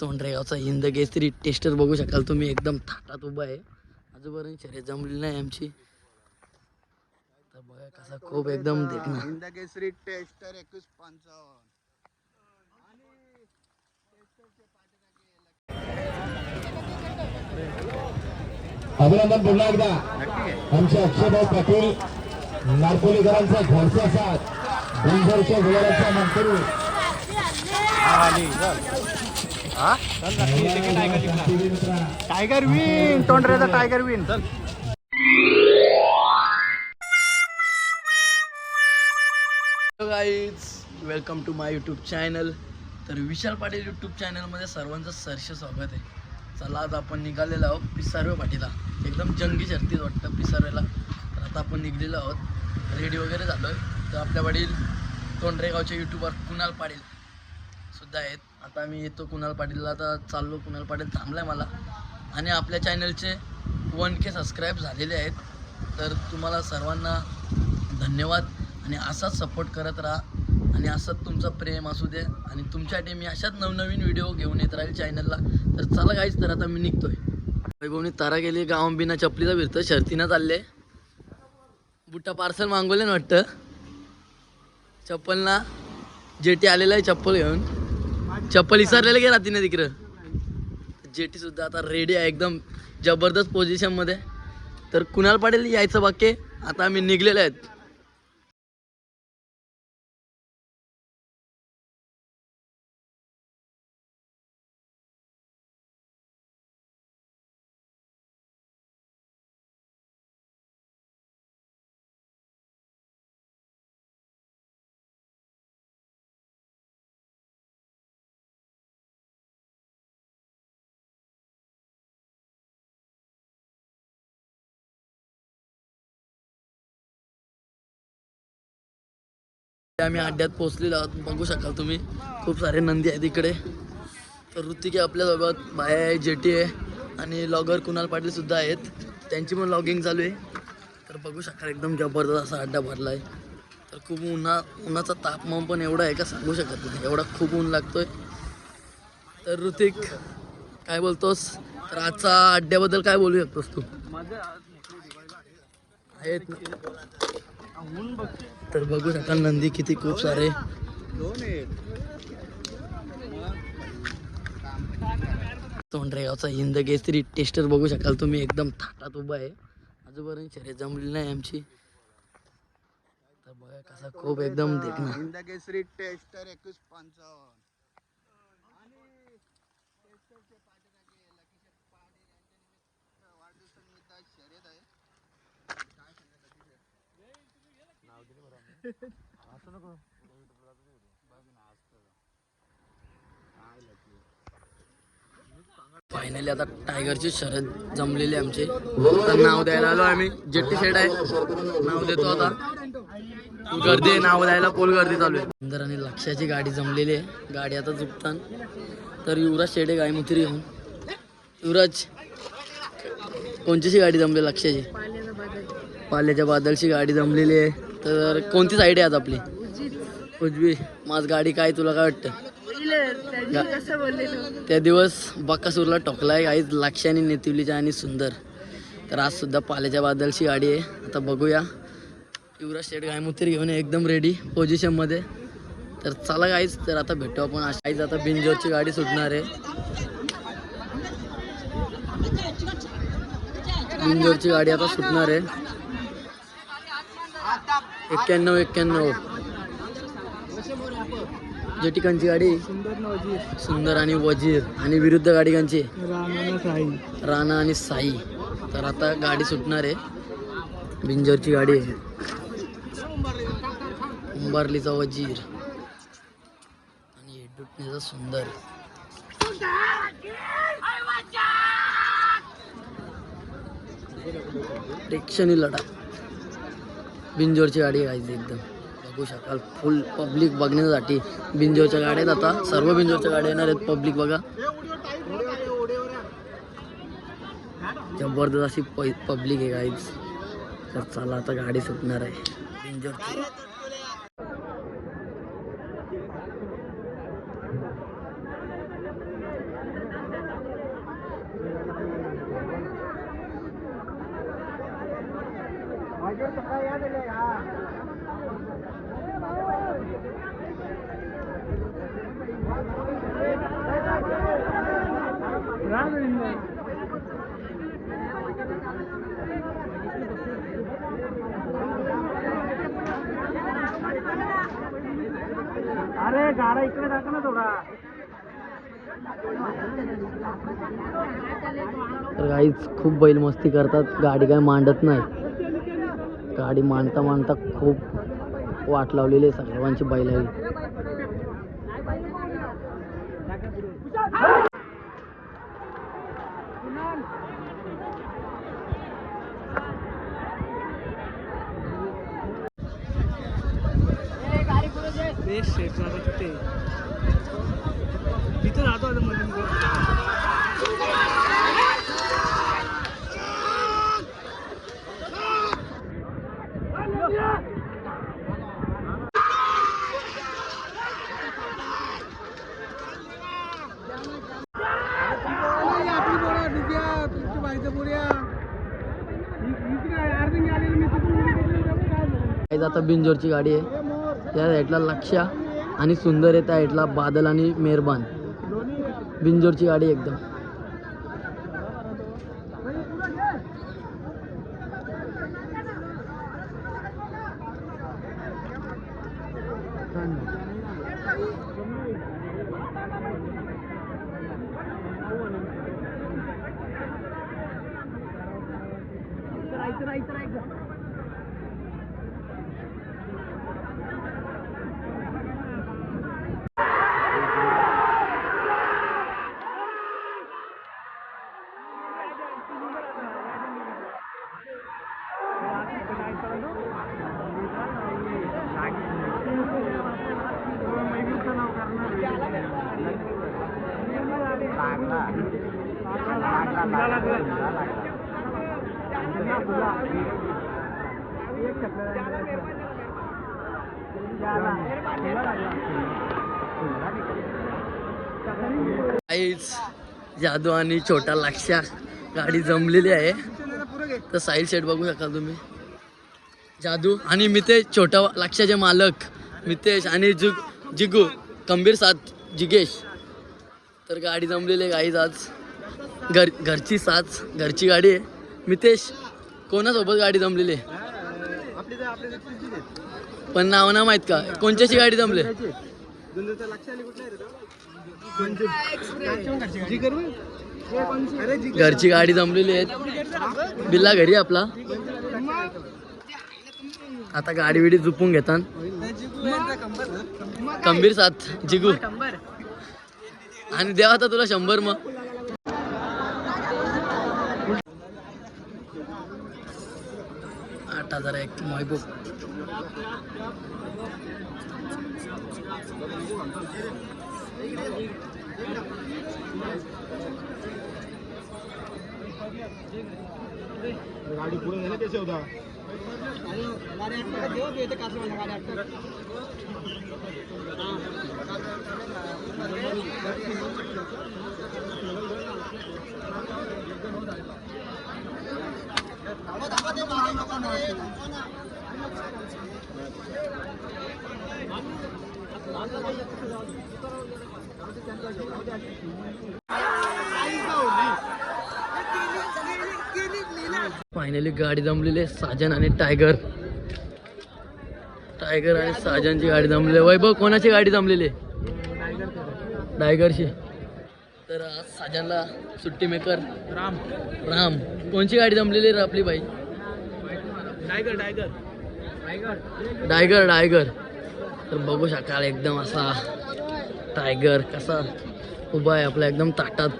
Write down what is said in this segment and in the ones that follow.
तोंडरेगावचा Hind Kesari tester बघू शकाल तुम्ही, एकदम थाटात उभा आहे. आजूबाजूने शर्यत जमलेली नाही आमची, तर बघा कसा खूप एकदम देखना. हिंद केसरी टेस्टर 2155. अभिनंदन पुन्हा एकदा आमचे अक्षयभाऊ पाटील नारकोलीकरांचा घरचा साथ बिंजरच्या गुलाबाचा मंत्री टायगर विन, तोंडरेचा tiger win. Guys, welcome to my YouTube channel. तर विशाल पाटील यूट्यूब चॅनलमध्ये सर्वांचं सहर्ष स्वागत आहे. चला, आज आपण निघालेलो आहोत पिसारवे पाटीला. एकदम जंगी शर्तीत वाटतं पिसारवेला. तर आता आपण निघलेलो आहोत, रेडी वगैरे झालो आहे. तर आपल्या वडील तोंडरेगावचे यूट्यूबर कुणाल पाटील सुद्धा आहेत. आता मी येतो कुणाल पाटीलला, आता चाललो. कुणाल पाटील थांबला आहे मला. आणि आपल्या चॅनलचे 1K सबस्क्राईब झालेले आहेत. तर तुम्हाला सर्वांना धन्यवाद आणि असाच सपोर्ट करत राहा आणि असंच तुमचं प्रेम असू दे. आणि तुमच्यासाठी मी अशाच नवनवीन व्हिडिओ घेऊन येत राहील चॅनलला. तर चला गाईच, तर आता मी निघतोय. वैभवनी तारा गेली, गावात बिना चपलीचा फिरतं, शर्तीनं चालले. बुट्टा पार्सल मागवले ना वाटतं. चप्पल ना जेटी आलेला आहे चप्पल घेऊन. चप्पल विसरलेलं गे रात्रीने तिकडं. जेटी सुद्धा आता रेडी आहे, एकदम जबरदस्त पोझिशनमध्ये. तर कुणाल पाटील यायचं बाकी, आता आम्ही निघलेले आहेत. आम्ही अड्ड्यात पोहोचलेलो आहोत, बघू शकाल तुम्ही. खूप सारे नंदी आहेत इकडे. तर ऋतिक आहे आपल्यासोबत, बाया आहे, जेटी आहे आणि लॉगर कुणाल पाटील सुद्धा आहेत. त्यांची पण लॉगिंग चालू आहे. तर बघू शकाल, एकदम जबरदस्त असा अड्डा भरला आहे. तर खूप उन्हाचा तापमान पण एवढा आहे का सांगू शकत नाही, एवढा खूप ऊन लागतोय. तर ऋतिक, काय बोलतोस? तर आजचा अड्ड्याबद्दल काय बोलू शकतोस तू? आहेत ना. तर बघू शकाल नंदी किती खूप सारे. तोंडरेगावचा हिंद केसरी टेस्टर बघू शकाल तुम्ही, एकदम थाटात उभा आहे. आजूबाजूने शर्यत जमलेली नाही आमची, तर बघा कसा खूप एकदम देखना. हिंद केसरी टेस्टर 2155. फायनली आता टायगरची शर्यत जमलेली आमची. आता नाव द्यायला आलो आम्ही. जेट्टी शेड आहे, नाव देतो आता. गर्दी, नाव द्यायला पोल गर्दी चालू आहे. सुंदर आणि लक्षाची गाडी जमलेली आहे. गाडी आता झुकतान. तर युवराज शेडे गायमुत्री येऊन. युवराज, कोणतीची गाडी जमली? लक्षाची, पाल्याच्या बादलची गाडी जमलेली आहे. तर कोणती साईड आहे आज आपली? उजवी. माझ गाडी काय, तुला काय वाटतं? त्या दिवस बक्कासूरला टोकलाय काहीच, लक्षाने नेतिवलीच्या आणि सुंदर. तर आज सुद्धा पाल्याच्या बादलची गाडी आहे. आता बघूया. युवराज शेठ गायमुत्री घेऊन एकदम रेडी पोझिशनमध्ये. तर चला गाईच, तर आता भेटू आपण. अशाच आता बिंजोरची गाडी सुटणार आहे. बिंजोरची गाडी आता सुटणार आहे. 91 जे ठिकाणची गाडी सुंदर आणि वजीर. आणि विरुद्ध गाडी कांची? राणा आणि साई. तर आता गाडी सुटणार आहे. बिंजोरची गाडी आहे. उंबारलीचा वजीर आणि हेडुटणीचा सुंदर. प्रेक्षणीय लढा. बिंजोरची गाडी गायची एकदम बघू शकाल. फुल पब्लिक बघण्यासाठी बिंजोरच्या गाड्या आहेत. आता सर्व बिंजोरच्या गाड्या येणार आहेत. पब्लिक बघा, जबरदस्त अशी पब्लिक आहे गाईज. तर चला आता गाडी सुटणार आहे बिंजोरची. अरे गाडा इकडे टाका ना थोडा. तर काहीच खूप बैल मस्ती करतात. गाडी काय मांडत नाही. गाडी मांडता मांडता खूप वाट लावलेली आहे सर्वांची बैलाही. तिथे जातो आता बिंजोरची गाडी आहे. त्या साईडला लक्ष्या आणि सुंदर आहे, त्या साईडला बादल आणि मेहरबान. बिंजोरची गाडी एकदम. जादू आणि छोटा लक्ष्या गाडी जमलेली आहे. तर साईल शेट बघू शकाल तुम्ही. जादू आणि मितेश, छोटा लक्ष्याचे मालक मितेश आणि जिगू खंबीर साथ जिगेश. तर गाडी जमलेली आहे गाईज आज. घरची साथ, घरची गाडी आहे. मितेश, कोणासोबत गाडी जमलेली आहे? पण नाव ना माहित का? कोणच्याची गाडी जमले? घरची गाडी जमलेली आहे. बिल्ला घरी आपला. आता गाडी विडी झुपून घेतात. खंबीर साथ जिगू आणि देवा आता तुला 100 मग. जरा एक महबूब. गाडी पुढे नेलं कसे होता. फायनली गाडी जमलेली आहे. साजन आणि टायगर आणि साजनची गाडी जमलेली आहे. वैभव, कोणाची गाडी जमलेली आहे? टायगरची. तर आज साजनला सुट्टी मेकर राम. कोणची गाडी जमलेली आहे आपली बाई? टायगर. तर बघू शकाल एकदम असा टायगर कसा उभा आहे आपल्या एकदम ताटात.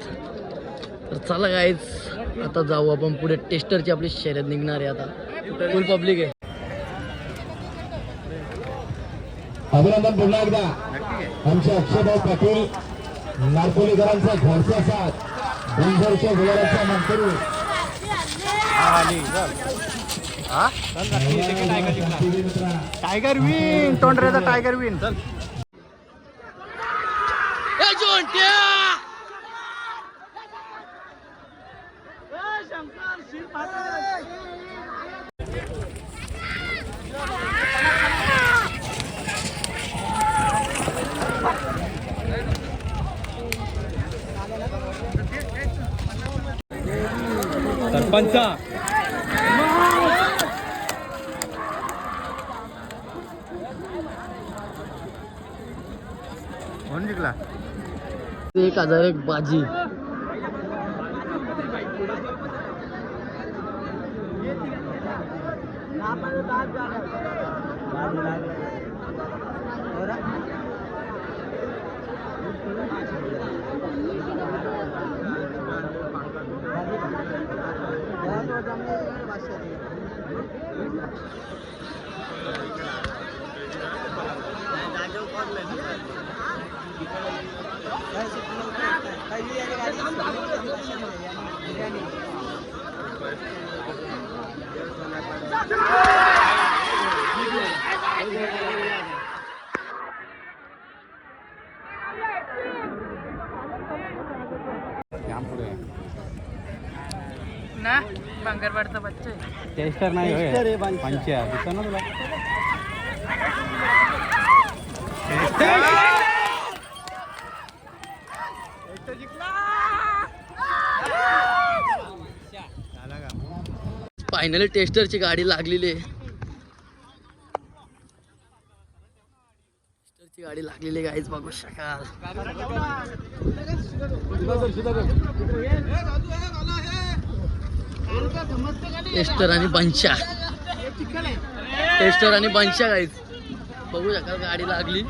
तर चला गाईज आता जाऊ आपण पुढे. टेस्टरची आपली शर्यत निघणार आहे आता. फुल पब्लिक आहे. अभिनंदन पुन्हा एकदा आमचे अक्षयभाऊ पाटील नारपोलीकरांचा घरचा साथ. बिंजोरच्या गुलाबाचा मंत्री टायगर विन. तोंडरेचा टायगर विन. सरपंच कोण जिंकला 1001 बाजी. ना बांगरवाडचा बच्चा आहे. टेस्टर नाही पंच्या दिसतं ना तुला फायनली टेस्टरची गाडी लागलेली आहे. टेस्टरची गाडी लागलेली गाईच बघू शकाल. टेस्टर आणि बंशा, टेस्टर आणि बंशा गाईच बघू शकाल गाडी लागली.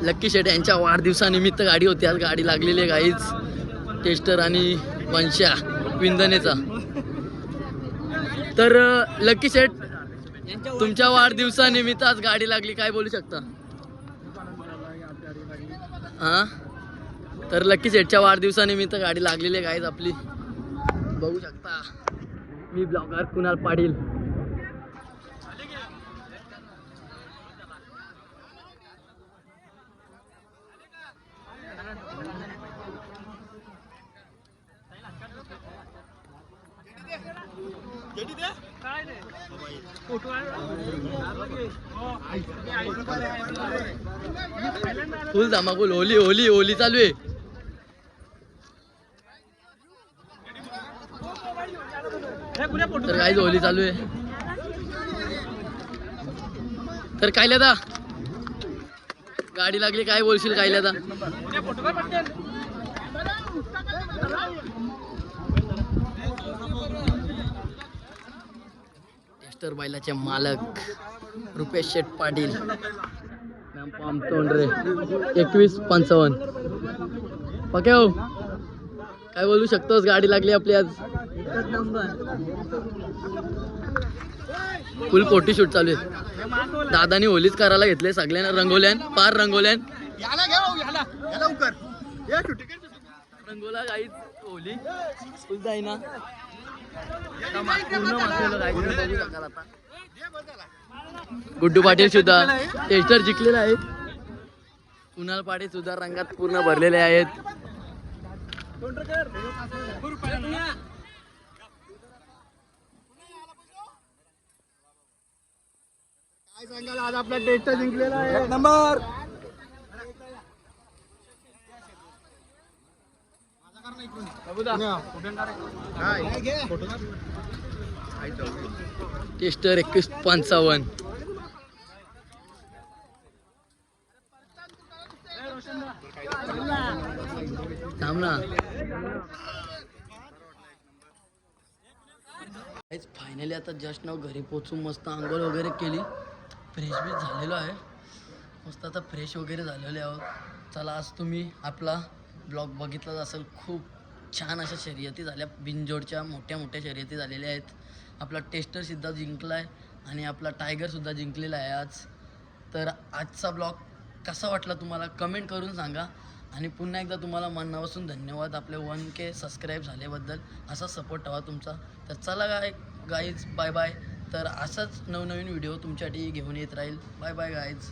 लक्की शेट यांच्या वाढदिवसानिमित्त गाडी होती, आज गाडी लागलेली आहे गाईच टेस्टर आणि वंशा विंदनेचा. तर लक्की शेट तुमच्या वाढदिवसानिमित्त आज गाडी लागली, काय बोलू शकता? हा, तर लक्की शेटच्या वाढदिवसानिमित्त गाडी लागलेली आहे गाईज आपली बघू शकता. मी ब्लॉगर कुणाल पाटील. फुल धमाकूल होली होली होली चालू आहे. तर काय होली चालू आहे. तर काय लिहा गाडी लागली, काय बोलशील काय लिहा? टेस्टर बैलाचे मालक रुपेश शेठ पाटील, पाम तोंडरे 2155. पक्या हो, काय बोलू शकतोस? गाडी लागली आपली आज. फुल फोटो शूट चालू आहे. दादानी होलीच करायला घेतले सगळ्यांना, रंगोल्यान पार रंगोल्यान रंगोला गाईच होली फुल जाई ना. गुड्डू पाटील सुद्धा टेस्टर जिंकलेला आहे. कुणाल पाटील सुद्धा रंगात पूर्ण भरलेले आहेत. काय सांगाल, आज आपला टेस्टर जिंकलेला आहे. Number tester 2155. थांब ना. फायनली आता जस्ट नाव घरी पोचून मस्त आंघोळ वगैरे केली, फ्रेश बी झालेलो आहे. मस्त आता फ्रेश वगैरे झालेले आहोत. चला, आज तुम्ही आपला ब्लॉग बघितलाच असेल. खूप छान अशा शर्यती झाल्या, बिनजोडच्या मोठ्या मोठ्या शर्यती झालेल्या आहेत. आपला टेस्टरसुद्धा जिंकला आहे आणि आपला टायगरसुद्धा जिंकलेला आहे आज. तर आजचा ब्लॉग कसा वाटला तुम्हाला कमेंट करून सांगा. आणि पुन्हा एकदा तुम्हाला मनापासून धन्यवाद आपले 1K सबस्क्राईब झाल्याबद्दल. असा सपोर्ट हवा तुमचा. तर चला गाईज, बाय बाय. तर असाच नवनवीन व्हिडिओ तुमच्यासाठी घेऊन येत राहील. Bye bye guys.